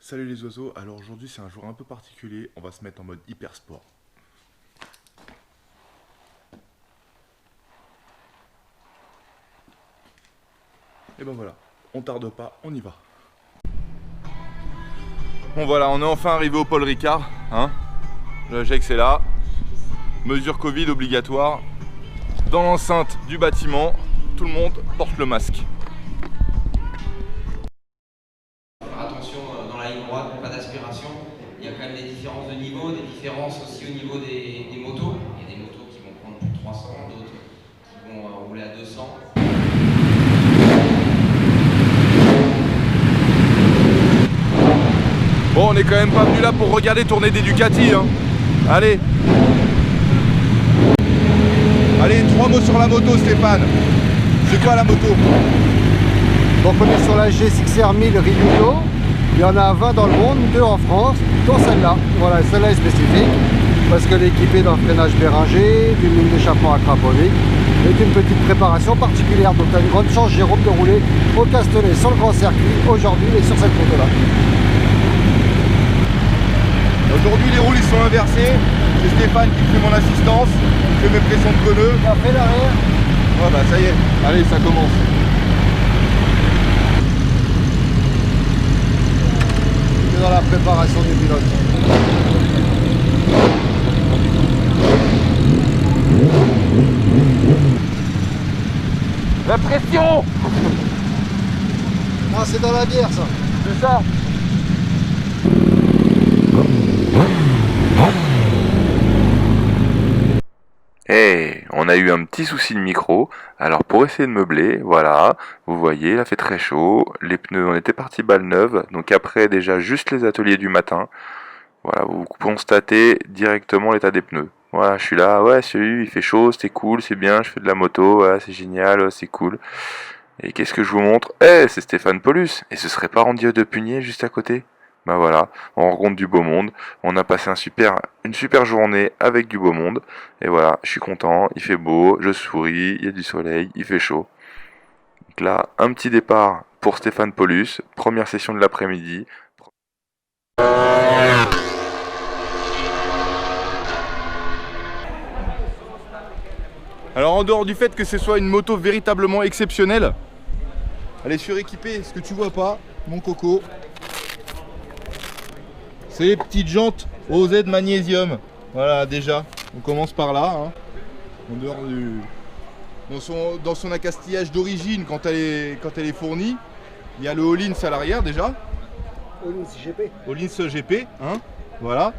Salut les oiseaux, alors aujourd'hui c'est un jour un peu particulier, on va se mettre en mode hyper sport. Et ben voilà, on tarde pas, on y va. Bon voilà, on est enfin arrivé au Paul Ricard, hein. Le GEX est là, mesure Covid obligatoire. Dans l'enceinte du bâtiment, tout le monde porte le masque. Attention dans la ligne droite, pas d'aspiration. Il y a quand même des différences de niveau, des différences aussi au niveau des motos. Il y a des motos qui vont prendre plus de 300, d'autres qui vont rouler à 200. Bon, on est quand même pas venu là pour regarder tourner des Ducati, hein. Allez. Allez, 3 mots sur la moto, Stéphane. C'est quoi la moto? Donc on est sur la G6R 1000 Ryudo. Il y en a 20 dans le monde, 2 en France, dont celle-là. Voilà, celle-là est spécifique parce qu'elle est équipée d'un freinage Bérenger, d'une ligne d'échappement à Krapovic et d'une petite préparation particulière. Donc tu as une grande chance, Jérôme, de rouler au Castellet sur le grand circuit aujourd'hui et sur cette moto-là. Aujourd'hui, les rôles ils sont inversés. C'est Stéphane qui fait mon assistance, qui fait mes pressions de pneus. Tu as fait l'arrière. Ouais, bah ça y est, allez, ça commence. C'est dans la préparation du pilote. La pression! Non, c'est dans la bière ça. C'est ça? Hey, on a eu un petit souci de micro, alors pour essayer de meubler, voilà, vous voyez, il a fait très chaud, les pneus, on était parti balle neuve, donc après déjà juste les ateliers du matin, voilà, vous constatez directement l'état des pneus. Voilà, je suis là, ouais, salut, il fait chaud, c'est cool, c'est bien, je fais de la moto, ouais, c'est génial, ouais, c'est cool. Et qu'est-ce que je vous montre? C'est Stéphane Paulus, et ce serait pas Randy de Punier juste à côté? Bah voilà, on rencontre du beau monde, on a passé une super journée avec du beau monde, et voilà, je suis content, il fait beau, je souris, il y a du soleil, il fait chaud. Donc là, un petit départ pour Stéphane Paulus, première session de l'après-midi. Alors en dehors du fait que ce soit une moto véritablement exceptionnelle, elle est suréquipée, ce que tu vois pas, mon coco. C'est les petites jantes OZ magnésium. Voilà, déjà, on commence par là, hein. En dehors dans son accastillage d'origine, quand elle est fournie, il y a le Hollins à l'arrière déjà. Hollins GP. Hollins GP, hein. Voilà.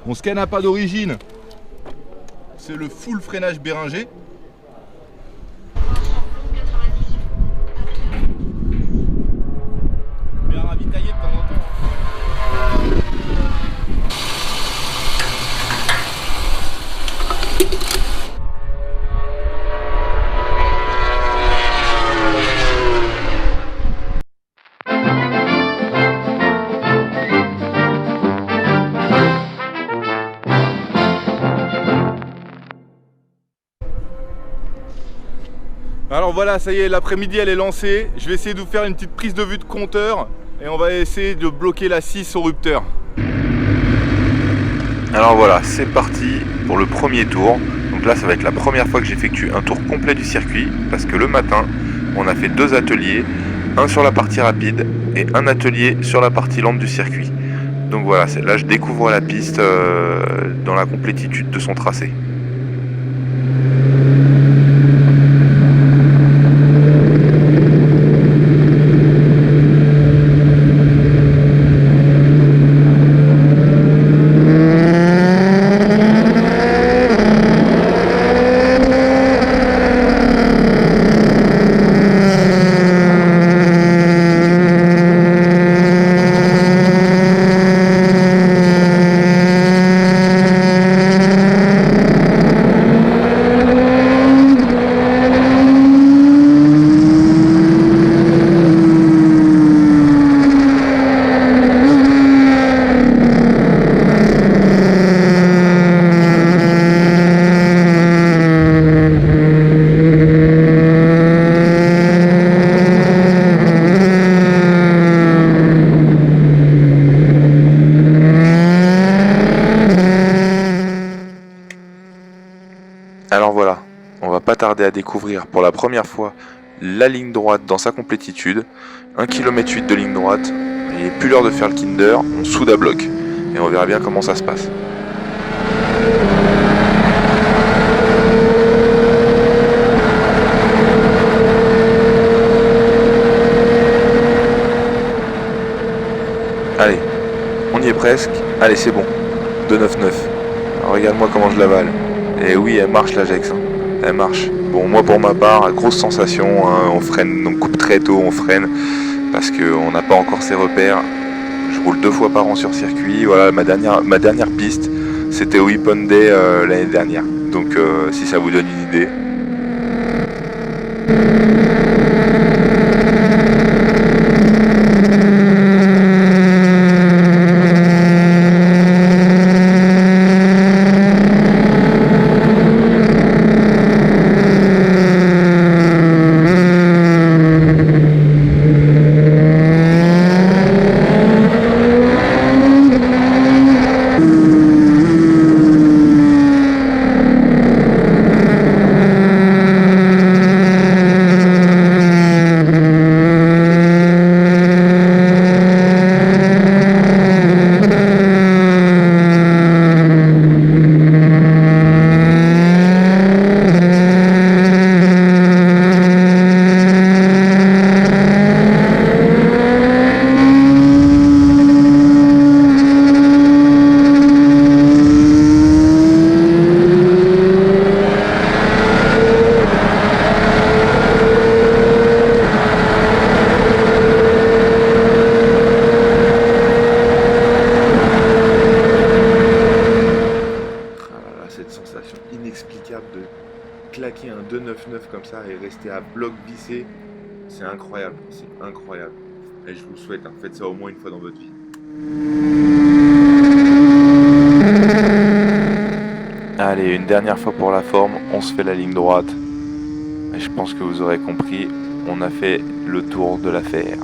Mon scan à pas d'origine, c'est le full freinage Bérenger. Bien ravitaillé de temps en temps. Alors voilà, ça y est, l'après-midi elle est lancée. Je vais essayer de vous faire une petite prise de vue de compteur et on va essayer de bloquer la 6 au rupteur. Alors voilà, c'est parti pour le premier tour. Donc là, ça va être la première fois que j'effectue un tour complet du circuit, parce que le matin, on a fait 2 ateliers, un sur la partie rapide et un atelier sur la partie lente du circuit. Donc voilà, là je découvre la piste dans la complétitude de son tracé. tarder à découvrir pour la première fois la ligne droite dans sa complétitude. 1 km 8 de ligne droite, il n'est plus l'heure de faire le Kinder, on soude à bloc. Et on verra bien comment ça se passe. Allez, on y est presque. Allez, c'est bon. 2,99. Alors, regarde-moi comment je l'avale. Et oui, elle marche l'Agex. Hein. Elle marche. Bon, moi pour ma part, grosse sensation. Hein, on freine, on coupe très tôt, on freine. Parce qu'on n'a pas encore ses repères. Je roule 2 fois par an sur circuit. Voilà, ma dernière piste, c'était au Whip Day l'année dernière. Donc, si ça vous donne une idée. De claquer un 2,99 comme ça et rester à bloc vissé, c'est incroyable, c'est incroyable. Et je vous le souhaite, hein, faites ça au moins une fois dans votre vie. Allez, une dernière fois pour la forme, on se fait la ligne droite. Et je pense que vous aurez compris, on a fait le tour de l'affaire.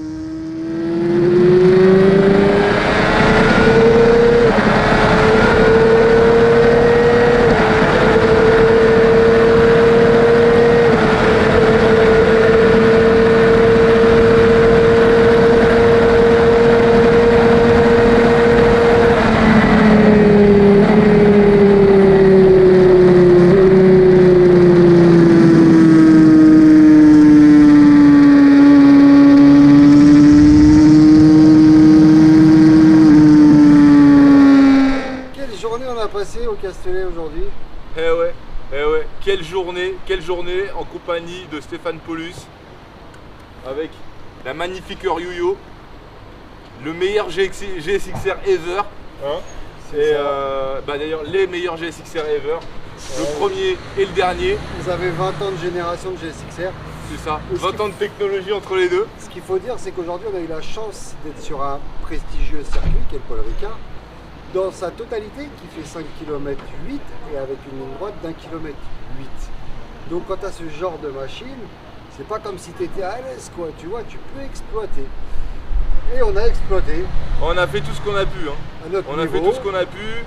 Au Castellet aujourd'hui. Eh ouais, quelle journée en compagnie de Stéphane Paulus avec la magnifique Ryuyo, le meilleur GSXR ever, hein, et d'ailleurs les meilleurs GSXR ever, le premier et le dernier. Vous avez 20 ans de génération de GSXR. C'est ça, 20 ans de technologie entre les deux. Ce qu'il faut dire, c'est qu'aujourd'hui on a eu la chance d'être sur un prestigieux circuit qui est le Paul Ricard, dans sa totalité qui fait 5 km 8 et avec une ligne droite d'1 km 8. Donc quand tu as ce genre de machine, c'est pas comme si tu étais à l'aise quoi, tu vois, tu peux exploiter. Et on a exploité. On a fait tout ce qu'on a pu. Hein. On a fait tout ce qu'on a pu.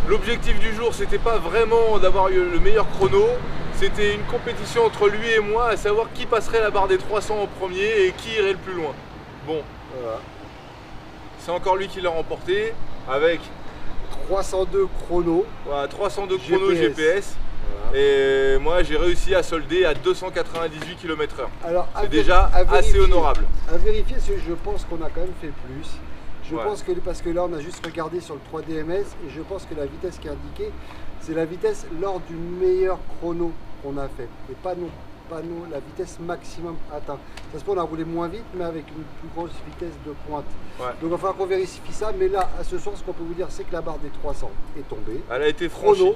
L'objectif du jour, c'était pas vraiment d'avoir le meilleur chrono, c'était une compétition entre lui et moi, à savoir qui passerait la barre des 300 en premier et qui irait le plus loin. Bon, voilà. C'est encore lui qui l'a remporté avec 302 chronos. Voilà, 302 chronos GPS. Voilà. Et moi j'ai réussi à solder à 298 km/h. Alors c'est déjà assez honorable. À vérifier, je pense qu'on a quand même fait plus. Je pense que, parce que là on a juste regardé sur le 3DMS et je pense que la vitesse qui est indiquée, c'est la vitesse lors du meilleur chrono qu'on a fait. Et pas la vitesse maximum atteinte. Ça se peut on a roulé moins vite mais avec une plus grosse vitesse de pointe. Ouais. Donc il va falloir qu'on vérifie ça. Mais là, à ce soir, ce qu'on peut vous dire, c'est que la barre des 300 est tombée. Elle a été franchie.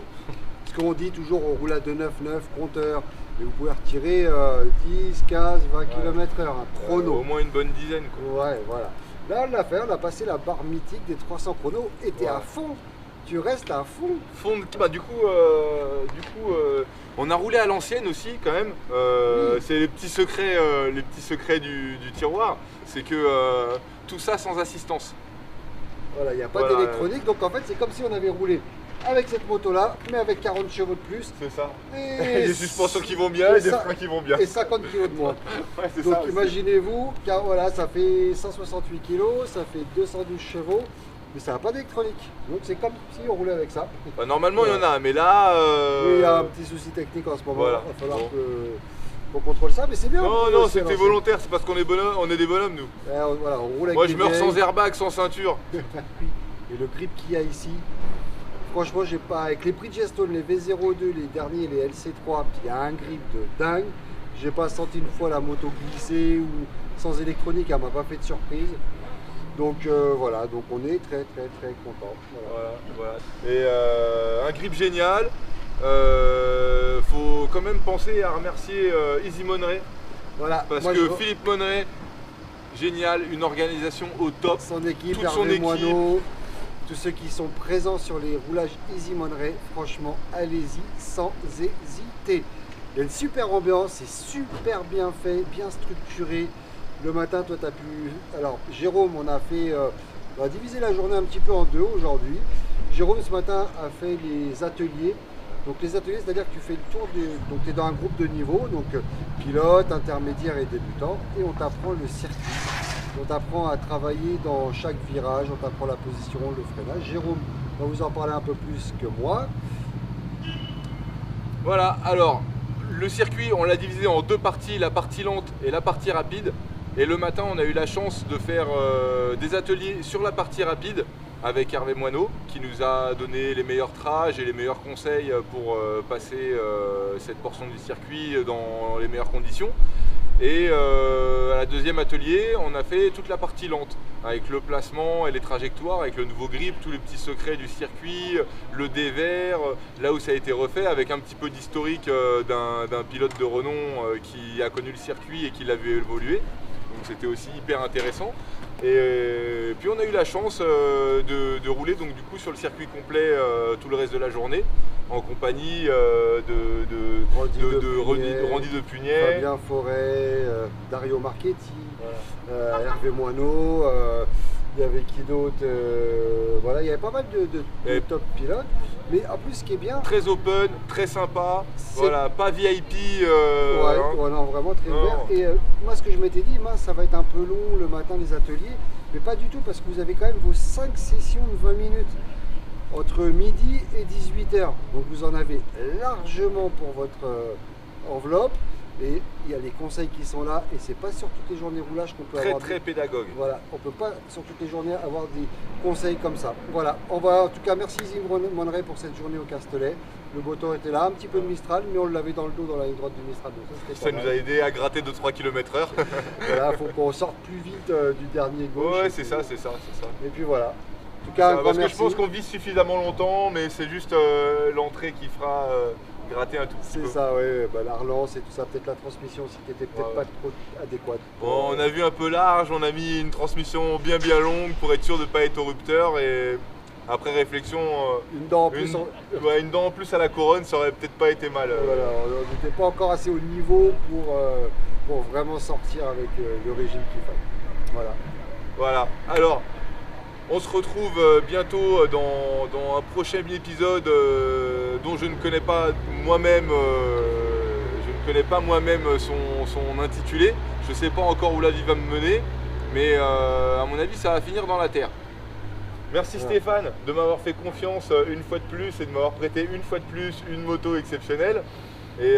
Parce qu'on dit toujours on roule à 2,99 compteur. Mais vous pouvez retirer 10, 15, 20 km/h, un chrono. Au moins une bonne dizaine quoi. Ouais, voilà. Là on l'a fait, on a passé la barre mythique des 300 chronos et t'es à fond. Tu restes à fond. Du coup, on a roulé à l'ancienne aussi quand même. Oui. C'est les petits secrets du tiroir. C'est que tout ça sans assistance. Voilà, il n'y a pas d'électronique. Donc en fait, c'est comme si on avait roulé avec cette moto-là, mais avec 40 chevaux de plus. C'est ça. Et des suspensions qui vont bien et des ça- freins qui vont bien. Et 50 kg de moins. Ouais, c'est Donc ça aussi. imaginez-vous, car voilà, ça fait 168 kg, ça fait 212 chevaux, mais ça n'a pas d'électronique. Donc c'est comme si on roulait avec ça. Bah, normalement, il y en a, mais là. Mais il y a un petit souci technique en ce moment, Voilà. il va falloir Bon. qu'on contrôle ça, mais c'est bien. Non, non, c'était volontaire, c'est parce qu'on est bonhomme, on est des bonhommes, nous. Voilà, on roule avec Moi, des je meurs sans vieilles. airbag, sans ceinture. Et le grip qu'il y a ici, franchement, j'ai pas. Avec les Bridgestone, les V02, les derniers, les LC3, il y a un grip de dingue. J'ai pas senti une fois la moto glisser ou sans électronique, elle m'a pas fait de surprise. Donc voilà, donc on est très très très content. Voilà. Voilà. Et un grip génial. Faut quand même penser à remercier Easy Monneray. Voilà, Parce moi, que je- Philippe Monneray, génial, une organisation au top. son équipe, toute son Hervé équipe. Moineau, tous ceux qui sont présents sur les roulages Easy Monneray, franchement, allez-y sans hésiter. Il y a une super ambiance, c'est super bien fait, bien structuré. Le matin, toi, tu as pu... Alors, Jérôme, on a divisé la journée un petit peu en deux aujourd'hui. Jérôme, ce matin, a fait les ateliers. Donc, les ateliers, c'est-à-dire que tu fais le tour Donc, tu es dans un groupe de niveau, donc pilote, intermédiaire et débutant, et on t'apprend le circuit. On t'apprend à travailler dans chaque virage, on t'apprend la position, le freinage. Jérôme va vous en parler un peu plus que moi. Voilà, alors le circuit, on l'a divisé en deux parties, la partie lente et la partie rapide. Et le matin, on a eu la chance de faire des ateliers sur la partie rapide avec Hervé Moineau, qui nous a donné les meilleurs trages et les meilleurs conseils pour passer cette portion du circuit dans les meilleures conditions. Et à la deuxième atelier, on a fait toute la partie lente, avec le placement et les trajectoires, avec le nouveau grip, tous les petits secrets du circuit, le dévers, là où ça a été refait, avec un petit peu d'historique d'un pilote de renom qui a connu le circuit et qui l'a vu évoluer. Donc c'était aussi hyper intéressant. Et puis on a eu la chance de rouler donc du coup sur le circuit complet tout le reste de la journée, en compagnie de Randy de Pugnet, Fabien Forêt, Dario Marchetti, Hervé Moineau, il y avait qui d'autre voilà, il y avait pas mal de top pilotes. Mais en plus, ce qui est bien, très open, très sympa, voilà, pas VIP. ouais, non, vraiment très Non. ouvert. Et moi, ce que je m'étais dit, mince, ça va être un peu long le matin, les ateliers, mais pas du tout, parce que vous avez quand même vos 5 sessions de 20 minutes entre midi et 18h. Donc vous en avez largement pour votre enveloppe. Et il y a les conseils qui sont là, et c'est pas sur toutes les journées roulage qu'on peut Très avoir. très pédagogue. Voilà, on peut pas sur toutes les journées avoir des conseils comme ça. Voilà, on va en tout cas merci Easy Monneray pour cette journée au Castellet. Le beau temps était là, un petit peu de Mistral, mais on l'avait dans le dos dans la ligne droite du Mistral. Donc c'était Ça pas nous mal. a aidé à gratter 2-3 km/h. Voilà, faut qu'on sorte plus vite du dernier gauche. Ouais, et c'est puis- ça, c'est ça, c'est ça. Et puis voilà. En tout cas, un grand Parce que merci. je pense qu'on vise suffisamment longtemps, mais c'est juste l'entrée qui fera gratter un tout petit C'est peu. ça, ouais, bah, la relance et tout ça, peut-être la transmission aussi qui était peut-être Ouais. pas trop adéquate. Bon, on a vu un peu large, on a mis une transmission bien longue pour être sûr de ne pas être au rupteur, et après réflexion, Une dent en plus. une dent en plus à la couronne, ça aurait peut-être pas été mal. Voilà, on n'était pas encore assez au niveau pour vraiment sortir avec le régime qu'il fallait. Voilà. Voilà, alors on se retrouve bientôt dans un prochain épisode dont je ne connais pas moi-même son intitulé. Je ne sais pas encore où la vie va me mener, mais à mon avis ça va finir dans la terre. Merci Stéphane de m'avoir fait confiance une fois de plus et de m'avoir prêté une fois de plus une moto exceptionnelle. Et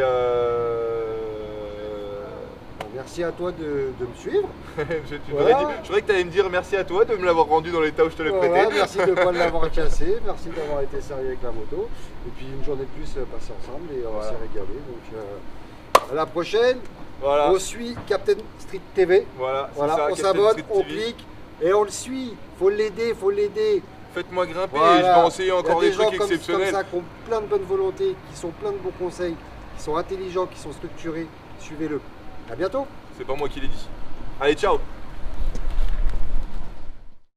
Merci à toi de me suivre. je Voilà. voudrais que tu allais me dire merci à toi de me l'avoir rendu dans l'état où je te l'ai Voilà, prêté. merci de ne pas l'avoir cassé, merci d'avoir été sérieux avec la moto. Et puis une journée de plus passée ensemble et on Voilà. s'est régalé. Donc à la prochaine. Voilà, On suit Captain Street TV. voilà, c'est Voilà, ça, on Captain s'abonne, Street on TV. clique et on le suit. Faut l'aider, faut l'aider. Faites-moi grimper et Voilà. je vais enseigner encore Il y a des trucs gens comme exceptionnels. ça qui ont plein de bonne volonté, qui sont plein de bons conseils, qui sont intelligents, qui sont structurés. Suivez-le. À bientôt. C'est pas moi qui l'ai dit. Allez, ciao!